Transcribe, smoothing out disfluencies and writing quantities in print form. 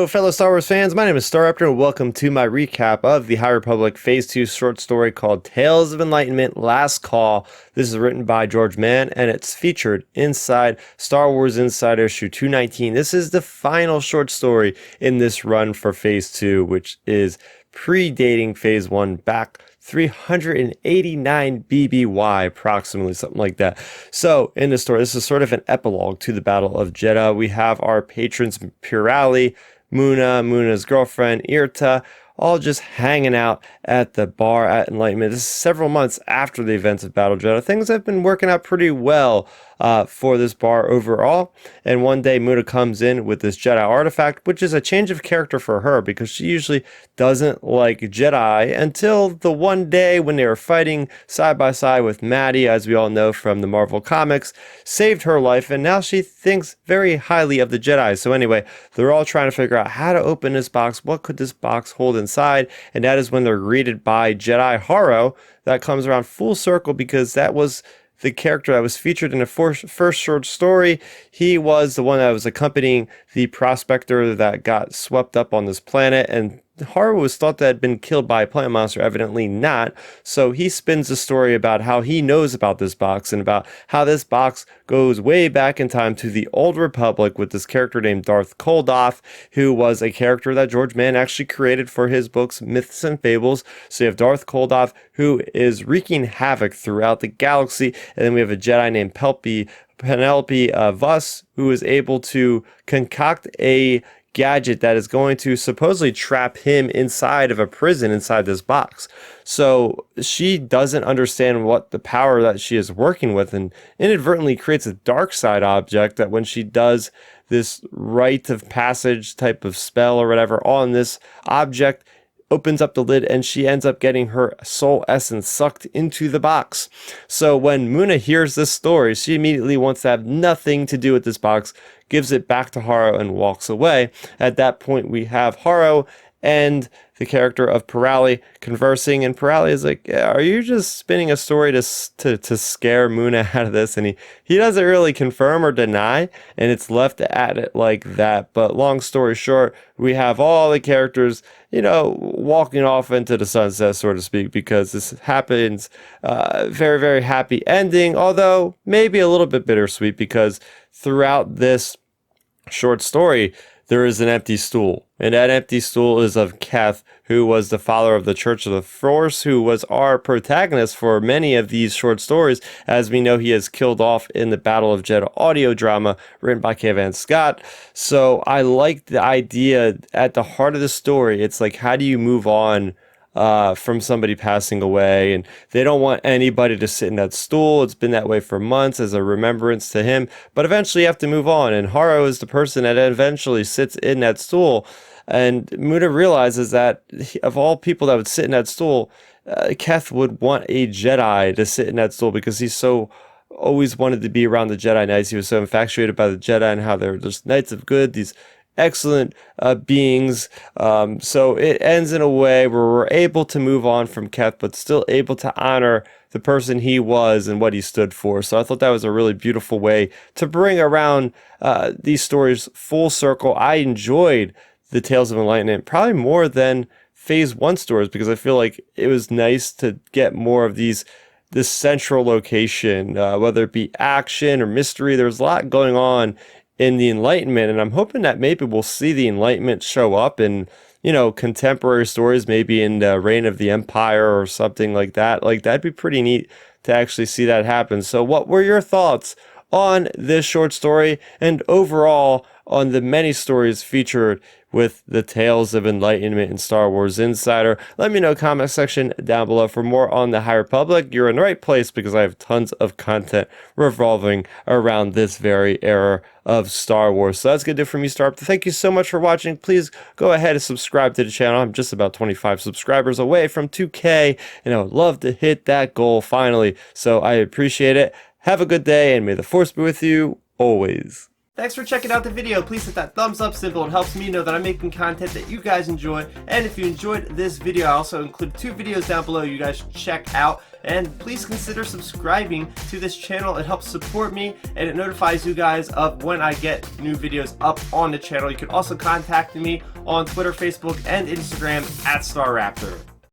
Hello, fellow Star Wars fans. My name is Starrapter, and welcome to my recap of the High Republic Phase 2 short story called Tales of Enlightenment Last Call. This is written by George Mann, and it's featured inside Star Wars Insider issue 219. This is the final short story in this run for Phase 2, which is predating Phase 1 back 389 BBY, approximately, something like that. So, in the story, this is sort of an epilogue to the Battle of Jedha. We have our patrons, Pirali, Muna's girlfriend, Irta, all just hanging out at the bar at Enlightenment. This is several months after the events of Battle of Jedha. Things have been working out pretty well for this bar overall. And one day Muna comes in with this Jedi artifact, which is a change of character for her because she usually doesn't like Jedi until the one day when they were fighting side by side with Maddie, as we all know from the Marvel comics, saved her life, and now she thinks very highly of the Jedi. So anyway, they're all trying to figure out how to open this box. What could this box hold inside? And that is when they're greeted by Jedi Haro. That comes around full circle because that was the character that was featured in the first short story. He was the one that was accompanying the prospector that got swept up on this planet, and Haru was thought to have been killed by a plant monster, evidently not. So he spins the story about how he knows about this box and about how this box goes way back in time to the Old Republic with this character named Darth Koldoth, who was a character that George Mann actually created for his books, Myths and Fables. So you have Darth Koldoth, who is wreaking havoc throughout the galaxy. And then we have a Jedi named Penelope Voss, who is able to concoct a gadget that is going to supposedly trap him inside of a prison inside this box. So she doesn't understand what the power that she is working with, and inadvertently creates a dark side object that when she does this rite of passage type of spell or whatever on this object, opens up the lid and she ends up getting her soul essence sucked into the box. So when Muna hears this story, she immediately wants to have nothing to do with this box, gives it back to Haro and walks away. At that point, we have Haro and the character of Pirali conversing, and Pirali is like, are you just spinning a story to scare Muna out of this? And he doesn't really confirm or deny, and it's left at it like that. But long story short, we have all the characters, walking off into the sunset, so to speak, because this happens. Very, very happy ending, although maybe a little bit bittersweet, because throughout this short story, there is an empty stool, and that empty stool is of Keth, who was the father of the Church of the Force, who was our protagonist for many of these short stories. As we know, he is killed off in the Battle of Jedha audio drama written by K. Van Scott. So I like the idea at the heart of the story. It's like, how do you move on from somebody passing away? And they don't want anybody to sit in that stool. It's been that way for months as a remembrance to him, but eventually you have to move on, and Haro is the person that eventually sits in that stool. And Muna realizes that of all people that would sit in that stool, Keth would want a Jedi to sit in that stool because he's so always wanted to be around the Jedi Knights. He was so infatuated by the Jedi and how they're just knights of good, these excellent beings. So it ends in a way where we're able to move on from Keth, but still able to honor the person he was and what he stood for. So I thought that was a really beautiful way to bring around these stories full circle. I enjoyed the Tales of Enlightenment probably more than Phase 1 stories, because I feel like it was nice to get more of this central location, whether it be action or mystery. There's a lot going on in the Enlightenment, and I'm hoping that maybe we'll see the Enlightenment show up in, contemporary stories, maybe in the Reign of the Empire or something like that. Like, that'd be pretty neat to actually see that happen. So what were your thoughts on this short story and overall on the many stories featured with the Tales of Enlightenment in Star Wars Insider? Let me know, comment section down below. For more on the High Republic, you're in the right place because I have tons of content revolving around this very era of Star Wars. So that's going to do it for me, Starrapter. Thank you so much for watching. Please go ahead and subscribe to the channel. I'm just about 25 subscribers away from 2K, and I would love to hit that goal finally. So I appreciate it. Have a good day, and may the Force be with you always. Thanks for checking out the video. Please hit that thumbs up symbol. It helps me know that I'm making content that you guys enjoy. And if you enjoyed this video, I also included 2 videos down below you guys should check out. and please consider subscribing to this channel. It helps support me and it notifies you guys of when I get new videos up on the channel. You can also contact me on Twitter, Facebook, and Instagram at Starrapter.